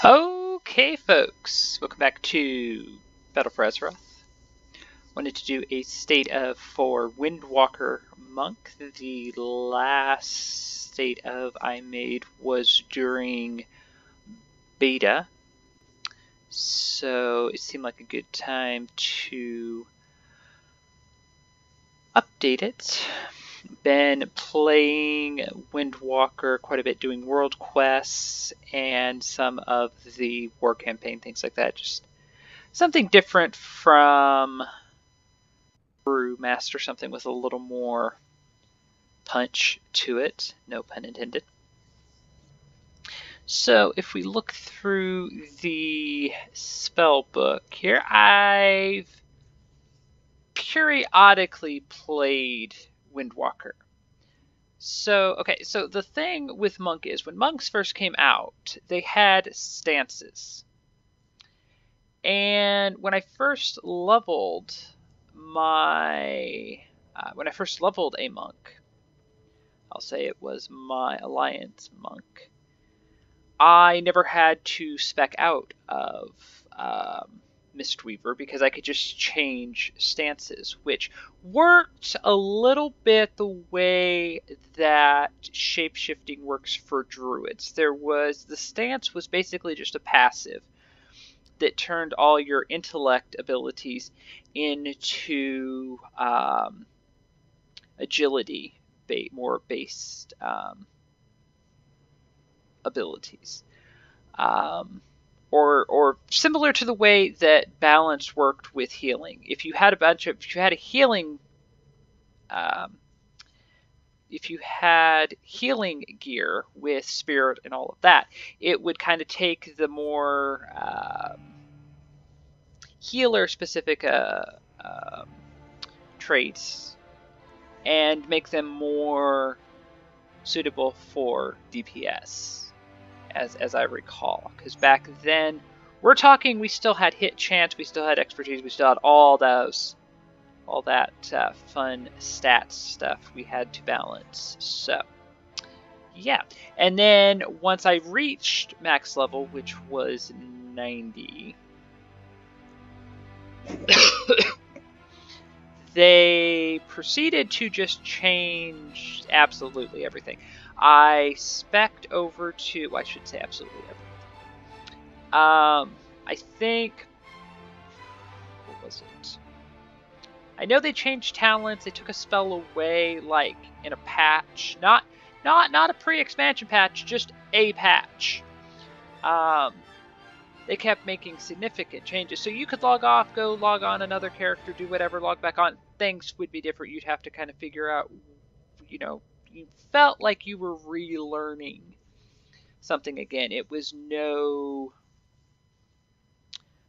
Okay, folks, welcome back to Battle for Azeroth. Wanted to do a state of for Windwalker Monk. The last state of I made was during beta, so it seemed like a good time to update it. Been playing Windwalker quite a bit, doing world quests and some of the war campaign, things like that. Just something different from Brewmaster, something with a little more punch to it, no pun intended. So if we look through the spell book here, I've periodically played Windwalker. So the thing with Monk is when monks first came out, they had stances. And when I first leveled a monk, I'll say it was my alliance monk, I never had to spec out of Mistweaver because I could just change stances, which worked a little bit the way that shapeshifting works for druids. The stance was basically just a passive that turned all your intellect abilities into agility more based abilities. Or similar to the way that balance worked with healing. If you had healing gear with spirit and all of that, it would kind of take the more healer specific traits and make them more suitable for DPS, as I recall. Because back then, we're talking, we still had hit chance, we still had expertise, we still had all that fun stats stuff we had to balance. So, yeah. And then once I reached max level, which was 90, they proceeded to just change absolutely everything. I spec'd over to, well, I should say absolutely everything. I think, what was it? I know they changed talents. They took a spell away, like in a patch, not a pre-expansion patch, just a patch. They kept making significant changes. So you could log off, go log on another character, do whatever, log back on. Things would be different. You'd have to kind of figure out, you felt like you were relearning something again. It was no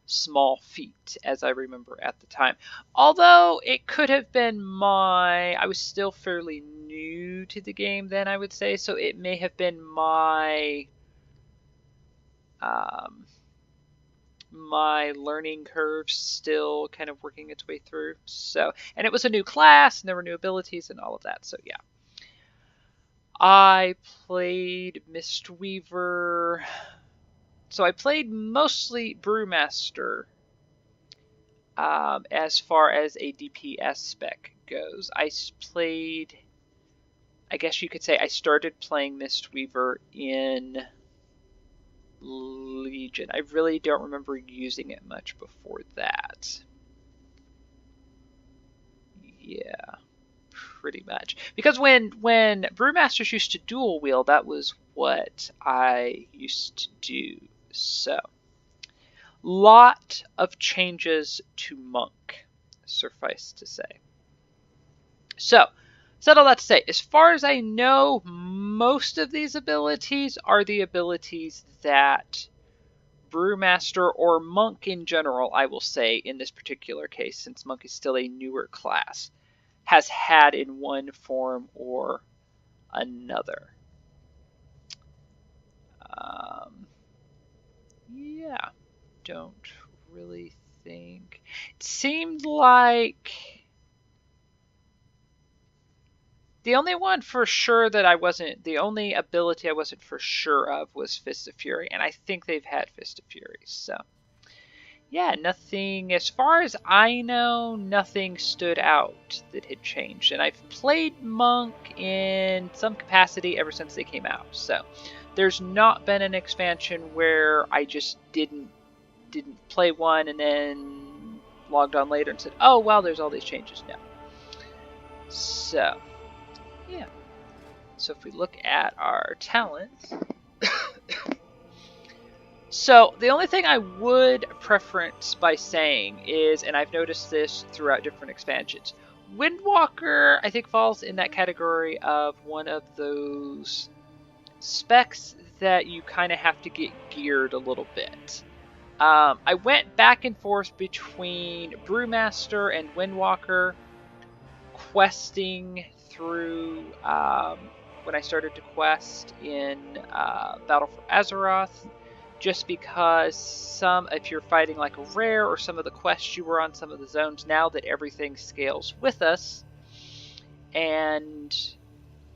small feat, as I remember at the time. Although it could have been I was still fairly new to the game then, I would say. So it may have been my learning curve still kind of working its way through. So, and it was a new class, and there were new abilities and all of that. So, yeah. I played Mistweaver. So I played mostly Brewmaster as far as a DPS spec goes. I guess you could say I started playing Mistweaver in Legion. I really don't remember using it much before that. Yeah, pretty much. Because when Brewmasters used to dual wield, that was what I used to do. So, lot of changes to Monk, suffice to say. So, said all that to say, as far as I know, most of these abilities are the abilities that Brewmaster or Monk in general, I will say, in this particular case, since Monk is still a newer class, has had in one form or another. Yeah, don't really think. It seemed like The only one for sure that I wasn't, the only ability I wasn't for sure of was Fist of Fury, and I think they've had Fist of Fury, so. Yeah, nothing, as far as I know, nothing stood out that had changed. And I've played Monk in some capacity ever since they came out, so there's not been an expansion where I just didn't play one and then logged on later and said, oh wow, there's all these changes now. So, yeah. So if we look at our talents, so the only thing I would preference by saying is, and I've noticed this throughout different expansions, Windwalker I think falls in that category of one of those specs that you kind of have to get geared a little bit. I went back and forth between Brewmaster and Windwalker, questing through when I started to quest in Battle for Azeroth, just because if you're fighting like a rare or some of the quests you were on some of the zones, now that everything scales with us, and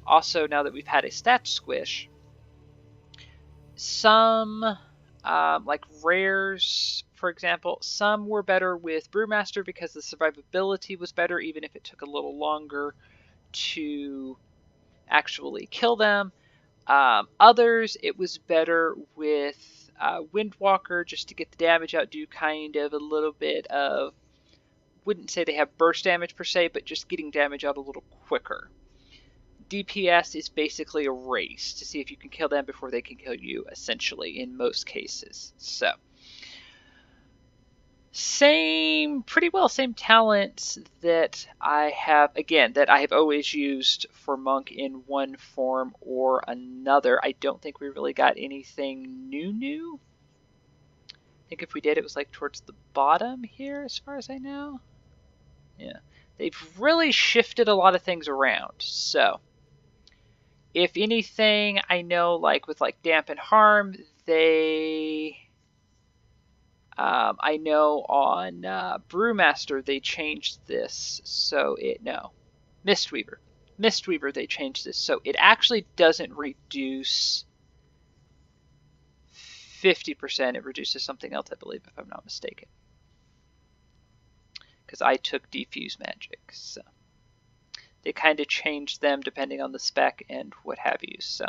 also now that we've had a stat squish, some like rares, for example, some were better with Brewmaster because the survivability was better, even if it took a little longer to actually kill them. Others, it was better with Windwalker just to get the damage out, do kind of a little bit of, wouldn't say they have burst damage per se, but just getting damage out a little quicker. DPS is basically a race to see if you can kill them before they can kill you, essentially, in most cases. So, pretty well same talents that I have, again, that I have always used for Monk in one form or another. I don't think we really got anything new. I think if we did, it was like towards the bottom here, as far as I know. Yeah. They've really shifted a lot of things around, so. If anything, I know, like with like Dampen Harm, I know on Brewmaster they changed this, so Mistweaver they changed this, so it actually doesn't reduce 50%. It reduces something else, I believe, if I'm not mistaken, because I took Defuse Magic, so. They kind of changed them depending on the spec and what have you. So,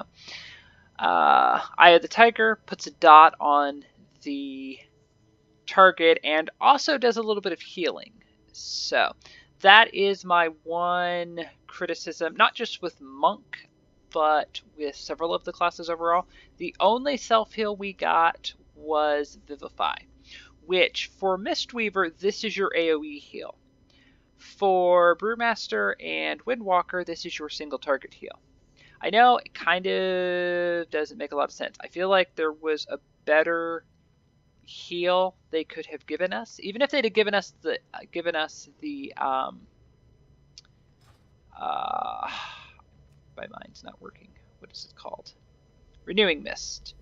Eye of the Tiger puts a dot on the target and also does a little bit of healing. So, that is my one criticism, not just with Monk, but with several of the classes overall. The only self-heal we got was Vivify, which for Mistweaver, this is your AoE heal. For Brewmaster and Windwalker, this is your single target heal. I know it kind of doesn't make a lot of sense. I feel like there was a better heal they could have given us, even if they'd have given us the my mind's not working. What is it called? Renewing Mist,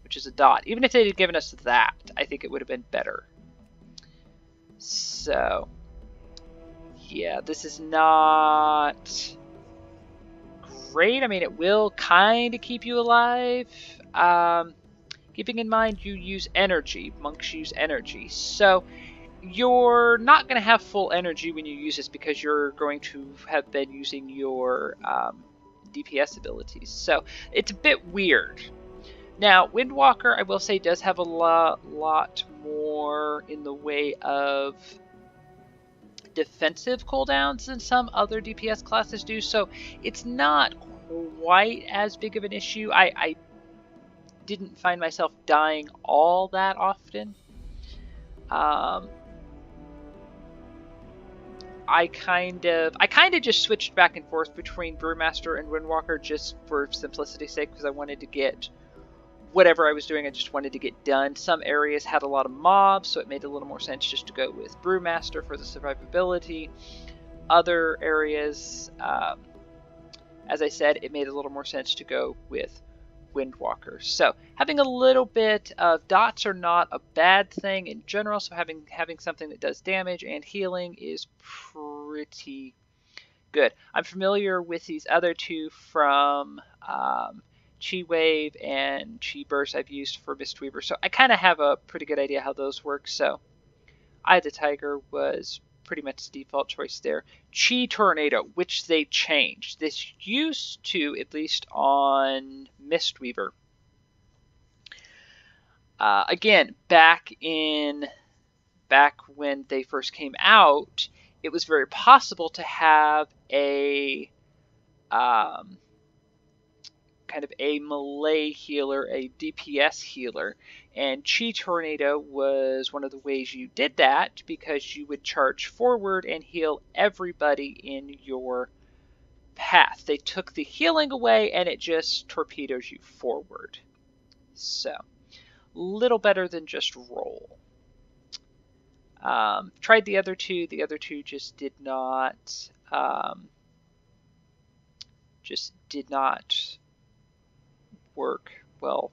which is a dot. Even if they'd have given us that, I think it would have been better. So. Yeah, this is not great. I mean, it will kind of keep you alive. Keeping in mind you use energy. Monks use energy. So you're not going to have full energy when you use this because you're going to have been using your DPS abilities. So it's a bit weird. Now, Windwalker, I will say, does have a lot more in the way of defensive cooldowns than some other DPS classes do, so it's not quite as big of an issue. I didn't find myself dying all that often. I kind of just switched back and forth between Brewmaster and Windwalker just for simplicity's sake, because I wanted to get whatever I was doing, I just wanted to get done. Some areas had a lot of mobs, so it made a little more sense just to go with Brewmaster for the survivability. Other areas, as I said, it made a little more sense to go with Windwalker. So having a little bit of dots are not a bad thing in general, so having something that does damage and healing is pretty good. I'm familiar with these other two from Chi Wave and Chi Burst I've used for Mistweaver, so I kind of have a pretty good idea how those work. So Eye of the Tiger was pretty much the default choice there. Chi Tornado, which they changed. This used to, at least on Mistweaver. Again, back when they first came out, it was very possible to have a kind of a melee healer, a DPS healer, and Chi Tornado was one of the ways you did that, because you would charge forward and heal everybody in your path. They took the healing away and it just torpedoes you forward. So, little better than just roll. Tried the other two. The other two just did not work well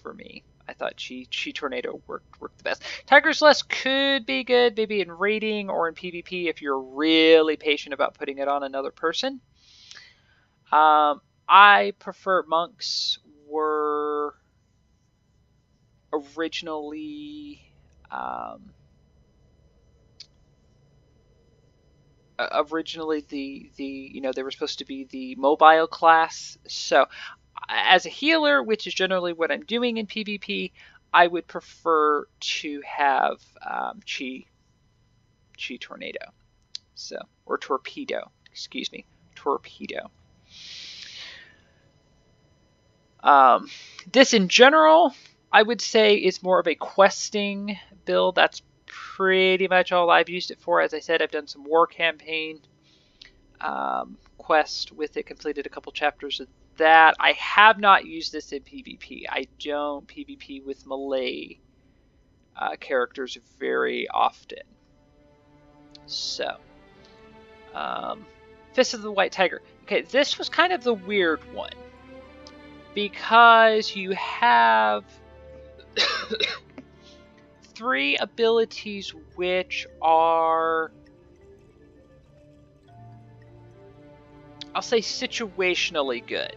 for me. I thought Chi Tornado worked the best. Tiger's Lust could be good, maybe in raiding or in PvP if you're really patient about putting it on another person. I prefer monks were originally they were supposed to be the mobile class. So as a healer, which is generally what I'm doing in PvP, I would prefer to have Chi Tornado. So, or Torpedo, excuse me, Torpedo. This in general, I would say, is more of a questing build. That's pretty much all I've used it for. As I said, I've done some war campaign quest with it, completed a couple chapters of that. I have not used this in PvP. I don't PvP with melee characters very often. So, Fist of the White Tiger. Okay, this was kind of the weird one, because you have 3 abilities which are, I'll say, situationally good.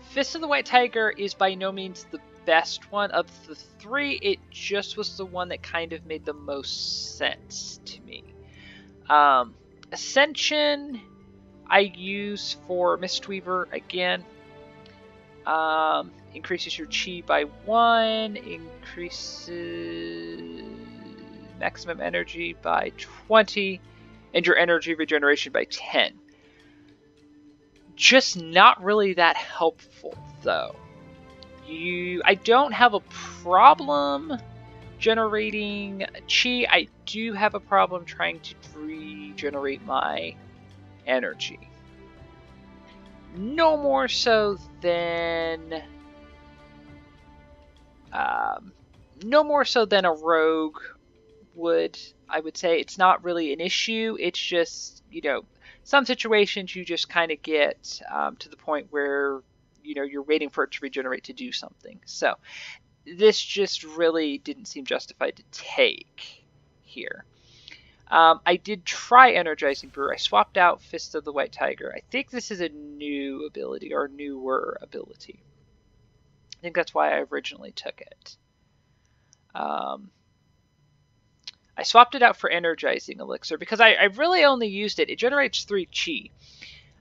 Fist of the White Tiger is by no means the best one of the 3. It just was the one that kind of made the most sense to me. Ascension I use for Mistweaver again. Increases your chi by 1, increases maximum energy by 20, and your energy regeneration by 10. Just not really that helpful, though. I don't have a problem generating chi. I do have a problem trying to regenerate my energy. No more so than a rogue would, I would say. It's not really an issue. It's just, some situations you just kind of get to the point where, you're waiting for it to regenerate to do something. So this just really didn't seem justified to take here. I did try Energizing Brew. I swapped out Fist of the White Tiger. I think this is a new ability, or newer ability. I think that's why I originally took it. I swapped it out for Energizing Elixir because I really only used it. It generates 3 chi.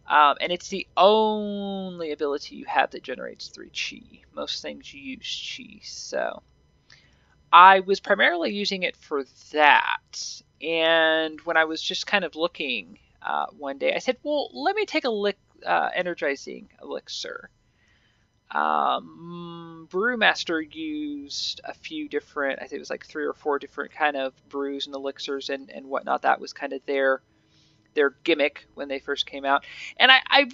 And it's the only ability you have that generates 3 chi. Most things you use chi. So I was primarily using it for that. And when I was just kind of looking one day, I said, well, let me take a look Energizing Elixir. Brewmaster used a few different, I think it was like 3 or 4 different kind of brews and elixirs and whatnot. That was kind of their gimmick when they first came out. And I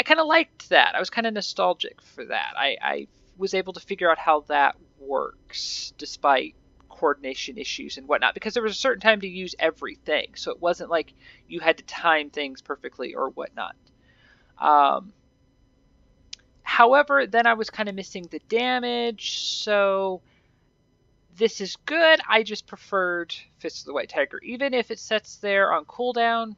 kind of liked that. I was kind of nostalgic for that. I was able to figure out how that works despite coordination issues and whatnot, because there was a certain time to use everything. So it wasn't like you had to time things perfectly or whatnot. However, then I was kind of missing the damage, so this is good. I just preferred Fist of the White Tiger. Even if it sets there on cooldown,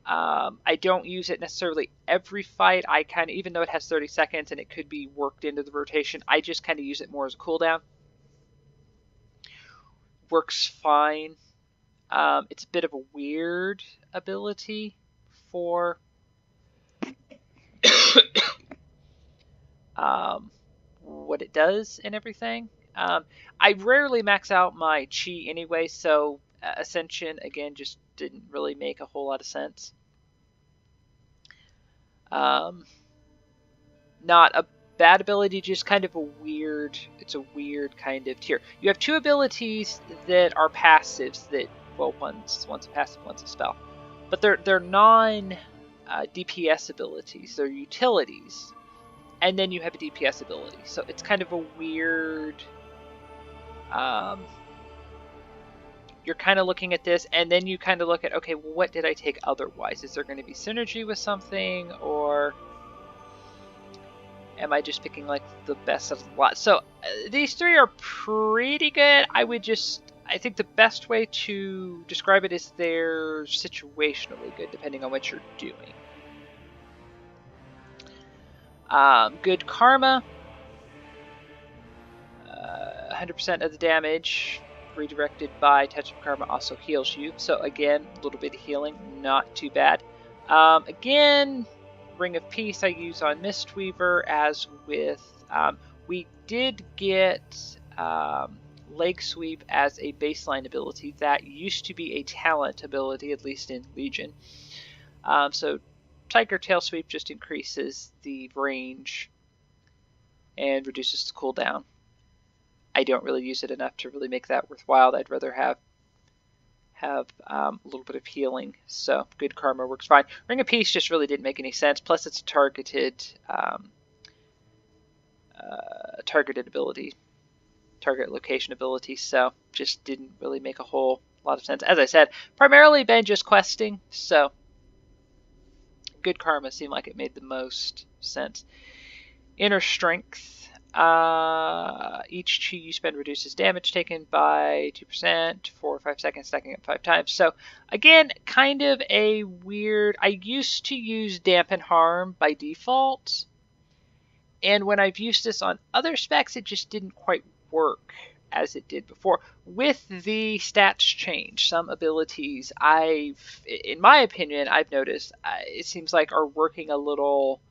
I don't use it necessarily every fight. I kind of, even though it has 30 seconds and it could be worked into the rotation, I just kind of use it more as a cooldown. Works fine. It's a bit of a weird ability for what it does and everything. I rarely max out my chi anyway, so Ascension, again, just didn't really make a whole lot of sense. Not a bad ability, just kind of a weird, it's a weird kind of tier. You have two abilities that are passives that, well, one's a passive, one's a spell. But they're non DPS abilities, they're utilities. And then you have a DPS ability. So it's kind of a weird, you're kind of looking at this, and then you kind of look at, okay, well, what did I take otherwise? Is there going to be synergy with something, or am I just picking like the best of the lot? So these three are pretty good. I think the best way to describe it is they're situationally good, depending on what you're doing. Good karma. 100% of the damage redirected by Touch of Karma also heals you. So again, a little bit of healing, not too bad. Again, Ring of Peace I use on Mistweaver, as with... we did get Leg Sweep as a baseline ability. That used to be a talent ability, at least in Legion. So Tiger Tail Sweep just increases the range and reduces the cooldown. I don't really use it enough to really make that worthwhile. I'd rather have a little bit of healing. So good karma works fine. Ring of Peace just really didn't make any sense. Plus it's a targeted ability, target location ability. So just didn't really make a whole lot of sense. As I said, primarily been just questing. So good karma seemed like it made the most sense. Inner Strength. Each chi you spend reduces damage taken by 2% for 5 seconds, stacking up 5 times. So again, kind of a weird... I used to use Dampen Harm by default, and when I've used this on other specs, it just didn't quite work as it did before. With the stats change, some abilities in my opinion, I've noticed it seems like are working a little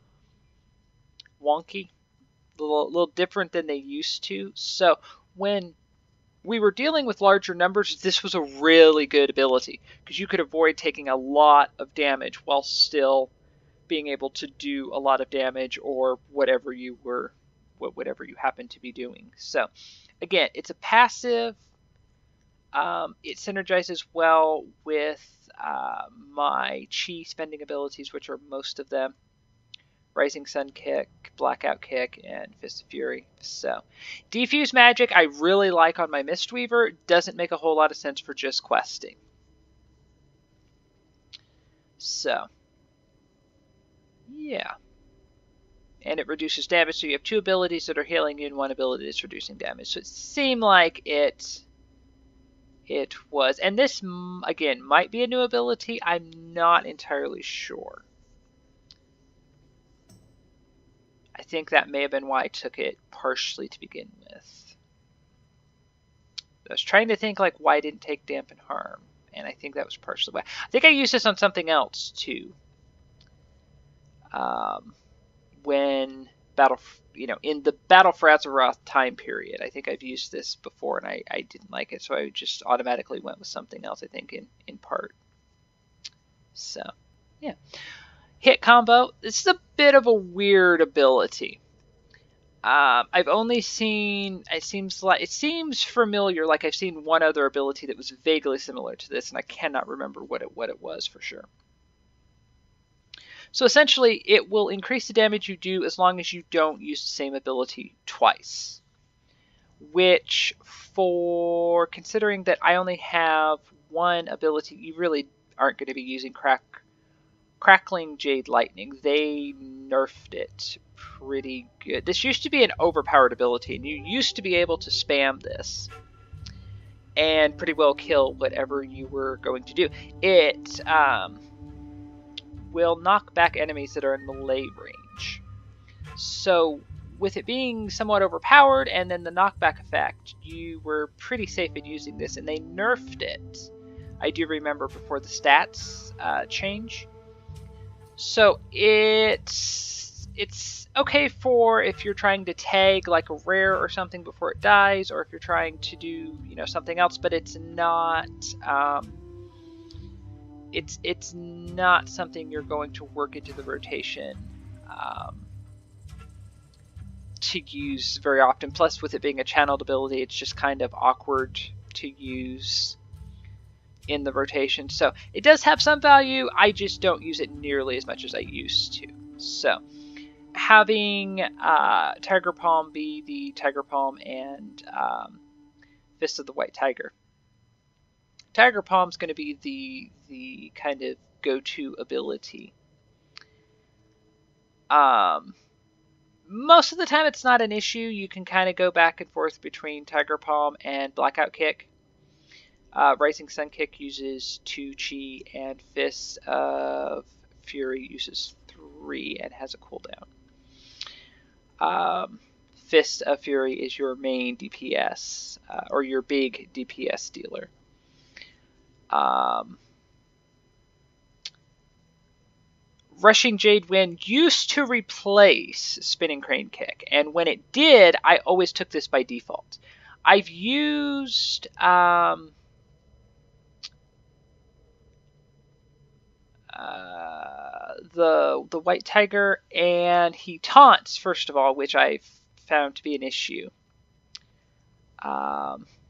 wonky. A little different than they used to. So when we were dealing with larger numbers, this was a really good ability because you could avoid taking a lot of damage while still being able to do a lot of damage or whatever you happen to be doing. So again, it's a passive. It synergizes well with my chi spending abilities, which are most of them. Rising Sun Kick, Blackout Kick, and Fist of Fury. So, Defuse Magic I really like on my Mistweaver. Doesn't make a whole lot of sense for just questing. So, yeah. And it reduces damage, so you have two abilities that are healing you and one ability that's reducing damage. So it seemed like it was. And this, again, might be a new ability. I'm not entirely sure. I think that may have been why I took it partially to begin with. I was trying to think like why I didn't take Dampen Harm, and I think that was partially why. I think I used this on something else too. When in the Battle for Azeroth time period, I think I've used this before, and I didn't like it, so I just automatically went with something else. I think in part. So yeah. Hit combo. This is a bit of a weird ability. I've only seen. It seems familiar. Like I've seen one other ability that was vaguely similar to this, and I cannot remember what it was for sure. So essentially, it will increase the damage you do as long as you don't use the same ability twice. Which, for considering that I only have one ability, you really aren't going to be using Crack Crackling Jade Lightning. They nerfed it pretty good. This used to be an overpowered ability, and you used to be able to spam this and pretty well kill whatever you were going to do. It will knock back enemies that are in melee range. So with it being somewhat overpowered and then the knockback effect, you were pretty safe at using this, and they nerfed it. I do remember before the stats change. So it's okay for if you're trying to tag like a rare or something before it dies, or if you're trying to do something else, but it's not it's not something you're going to work into the rotation to use very often. Plus, with it being a channeled ability, it's just kind of awkward to use in the rotation. So it does have some value. I just don't use it nearly as much as I used to. So having Tiger Palm be the Tiger Palm and Fist of the White Tiger. Tiger Palm's going to be the kind of go-to ability. Most of the time it's not an issue. You can kind of go back and forth between Tiger Palm and Blackout Kick. Rising Sun Kick uses 2 chi, and Fist of Fury uses 3 and has a cooldown. Fist of Fury is your main DPS, or your big DPS dealer. Rushing Jade Wind used to replace Spinning Crane Kick, and when it did, I always took this by default. I've used the White Tiger, and he taunts first of all, which I found to be an issue.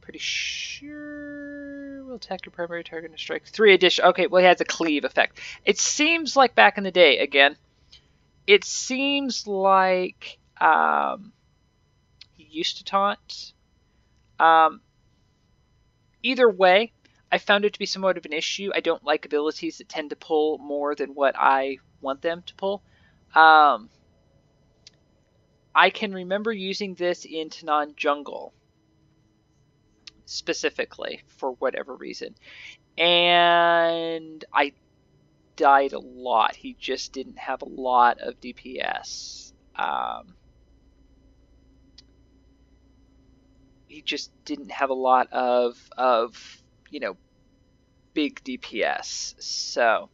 Pretty sure will attack your primary target and strike 3 additional. Okay, well, he has a cleave effect. It seems like back in the day, again, it seems like he used to taunt. Either way, I found it to be somewhat of an issue. I don't like abilities that tend to pull more than what I want them to pull. I can remember using this in Tanan Jungle specifically for whatever reason, and I died a lot. He just didn't have a lot of DPS. He just didn't have a lot of big DPS. So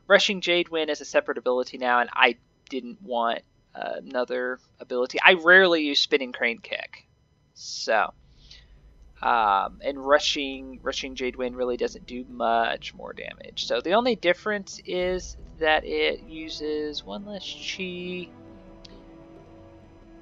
Rushing Jade Wind is a separate ability now, and I didn't want another ability. I rarely use Spinning Crane Kick. So and Rushing Jade Wind really doesn't do much more damage. So the only difference is that it uses 1 less chi.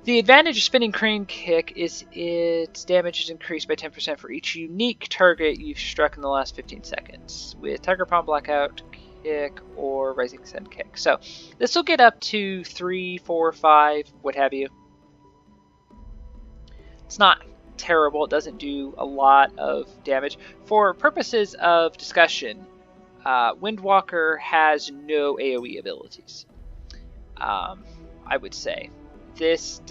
The advantage of Spinning Crane Kick is its damage is increased by 10% for each unique target you've struck in the last 15 seconds with Tiger Palm, Blackout Kick, or Rising Sun Kick. So this will get up to 3, 4, 5, what have you. It's not terrible. It doesn't do a lot of damage. For purposes of discussion, Windwalker has no AoE abilities, I would say. This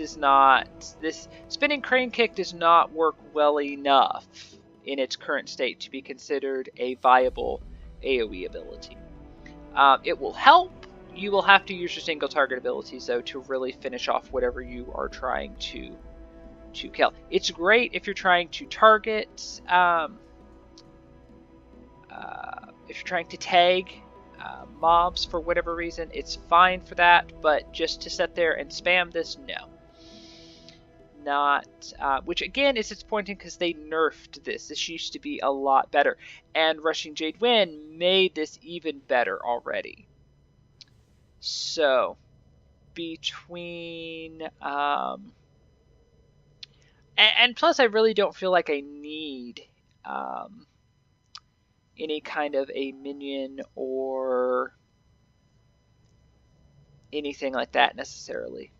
Spinning Crane Kick does not work well enough in its current state to be considered a viable AoE ability. It will help. You will have to use your single target abilities though to really finish off whatever you are trying to kill. It's great if you're trying to target, if you're trying to tag mobs for whatever reason. It's fine for that, but just to sit there and spam this, no. Not, which again is disappointing because they nerfed this. This used to be a lot better, and Rushing Jade Wind made this even better already. So between and plus I really don't feel like I need any kind of a minion or anything like that necessarily.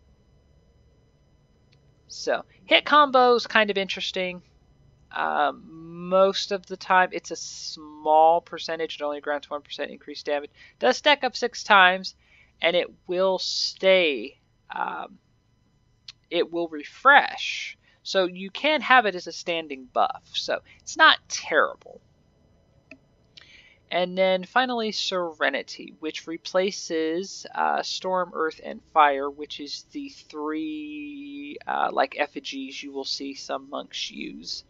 So hit combos kind of interesting. most of the time it's a small percentage. It only grants 1% increased damage. It does stack up 6 times, and it will stay. It will refresh. So you can have it as a standing buff. So it's not terrible. And then finally Serenity, which replaces Storm, Earth, and Fire, which is the 3 like effigies you will see some monks use.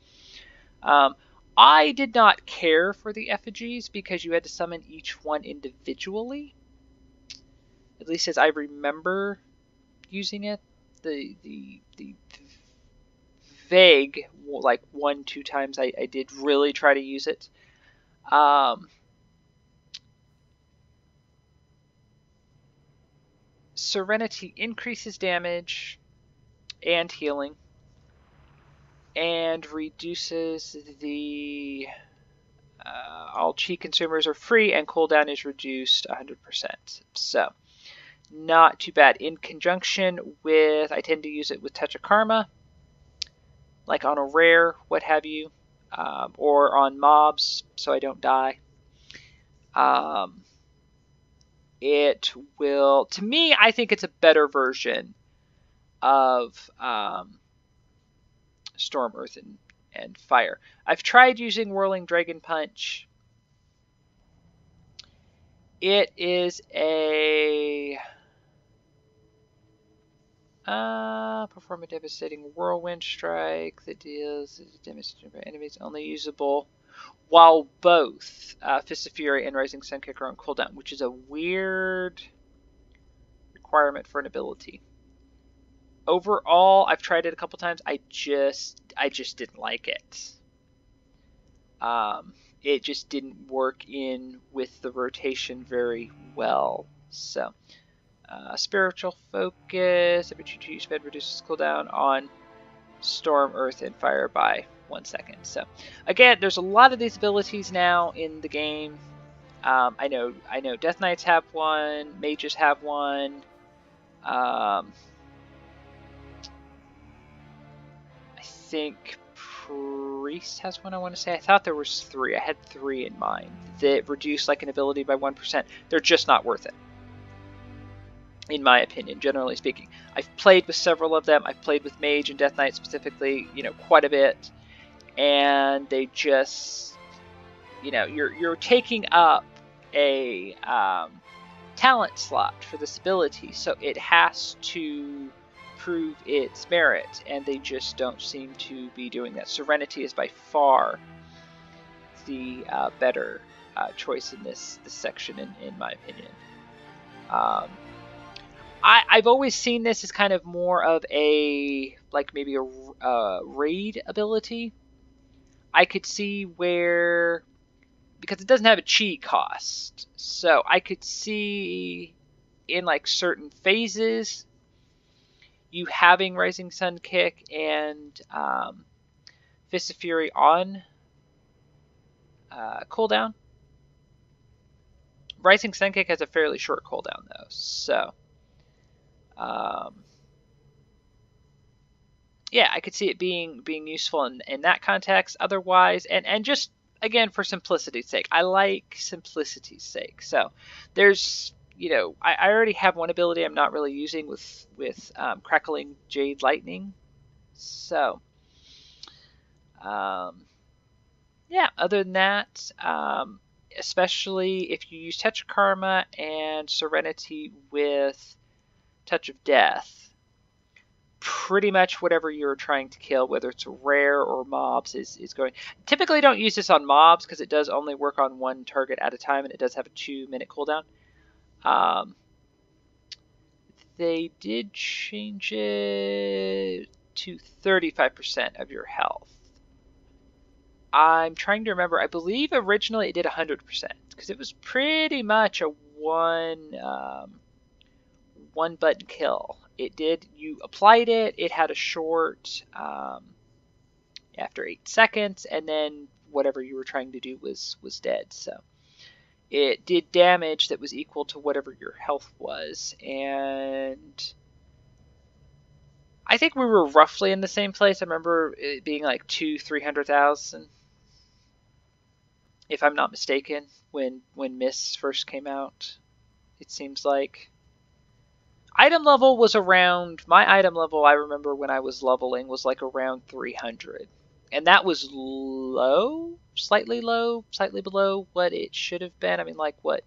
I did not care for the effigies because you had to summon each one individually. At least as I remember using it. The vague, like 1-2 times I did really try to use it. Serenity increases damage and healing, and reduces the all chi consumers are free, and cooldown is reduced 100%. So not too bad. In conjunction with, I tend to use it with Touch of Karma, like on a rare, what have you, or on mobs, so I don't die. It will, to me, I think it's a better version of Storm, Earth, and Fire. I've tried using Whirling Dragon Punch. It is a perform a devastating whirlwind strike that deals damage to enemies, only usable while both Fist of Fury and Rising Sun Kick are on cooldown, which is a weird requirement for an ability. Overall, I've tried it a couple times. I just didn't like it. It just didn't work in with the rotation very well. So, Spiritual Focus. Every 2 spend reduces cooldown on Storm, Earth, and Fire by 1 second. So, again, there's a lot of these abilities now in the game. I know Death Knights have one. Mages have one. I think Priest has one, I want to say. I thought there was 3. I had 3 in mind that reduce like an ability by 1%. They're just not worth it, in my opinion, generally speaking. I've played with several of them. I've played with Mage and Death Knight specifically, quite a bit. And they just, you're taking up a talent slot for this ability. So it has to prove its merit, and they just don't seem to be doing that. Serenity is by far the better choice in this section, in my opinion. I've always seen this as kind of more of a, like maybe a raid ability. I could see where, because it doesn't have a chi cost, so I could see in like certain phases you having Rising Sun Kick and Fist of Fury on cooldown. Rising Sun Kick has a fairly short cooldown though, so yeah, I could see it being useful in that context. Otherwise, and just again for simplicity's sake, I like simplicity's sake. So there's, I already have one ability I'm not really using with Crackling Jade Lightning. So yeah, other than that, especially if you use Touch of Karma and Serenity with Touch of Death, pretty much whatever you're trying to kill, whether it's rare or mobs, is going. Typically don't use this on mobs because it does only work on one target at a time, and it does have a 2-minute cooldown. They did change it to 35% of your health. I'm trying to remember. I believe originally it did 100% because it was pretty much a one button kill. It did, you applied it, it had a short after 8 seconds, and then whatever you were trying to do was dead. So it did damage that was equal to whatever your health was, and I think we were roughly in the same place. I remember it being like 300,000. if I'm not mistaken, when Mists first came out. It seems like item level was around, my item level I remember when I was leveling was like around 300, and that was low, slightly below what it should have been. I mean, like what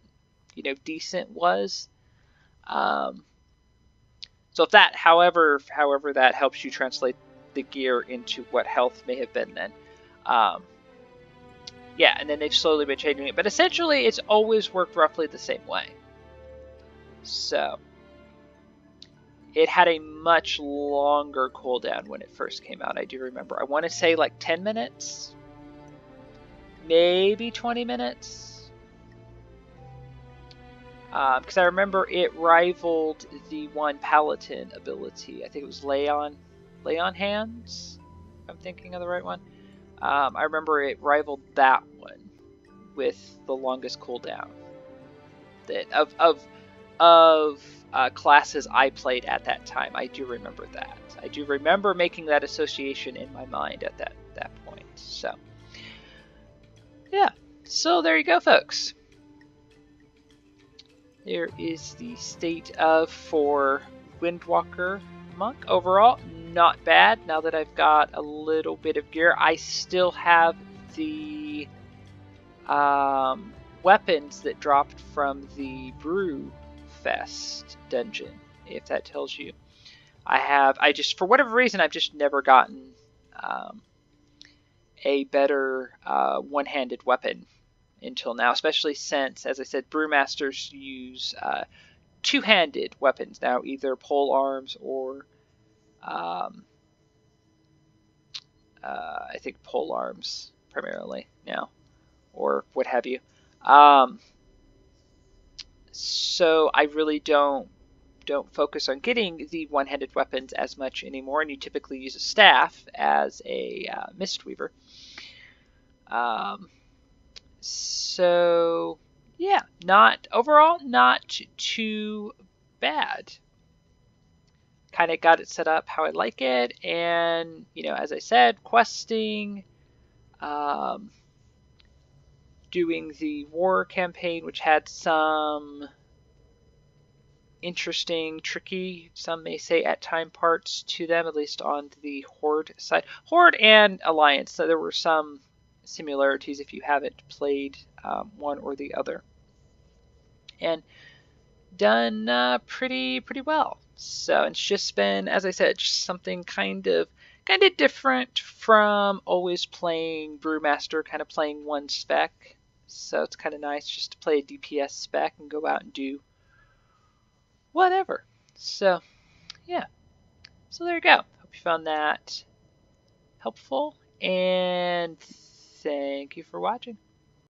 decent was. Um, so if that, however that helps you translate the gear into what health may have been then. Yeah, and then they've slowly been changing it, but essentially it's always worked roughly the same way. So it had a much longer cooldown when it first came out. I do remember. I want to say like 10 minutes, maybe 20 minutes. Because I remember it rivaled the one Paladin ability. I think it was Lay on Hands, if I'm thinking of the right one. I remember it rivaled that one with the longest cooldown that of classes I played at that time. I do remember that. I do remember making that association in my mind at that point. So yeah, so there you go, folks. There is the state of for Windwalker Monk. Overall, not bad. Now that I've got a little bit of gear, I still have the weapons that dropped from the Brew Fest dungeon, if that tells you. I just, for whatever reason, I've just never gotten a better one-handed weapon until now, especially since, as I said, brewmasters use two-handed weapons now, either pole arms or I think pole arms primarily now, or what have you. So I really don't focus on getting the one-handed weapons as much anymore, and you typically use a staff as a Mistweaver. So yeah, overall not too bad. Kind of got it set up how I like it, and as I said, questing, doing the war campaign, which had some interesting, tricky, some may say at time parts to them, at least on the Horde side. Horde and Alliance, so there were some similarities if you haven't played one or the other. And done pretty well. So it's just been, as I said, just something kind of different from always playing Brewmaster, kind of playing one spec. So it's kind of nice just to play a DPS spec and go out and do whatever. So yeah, so there you go. Hope you found that helpful, and thank you for watching.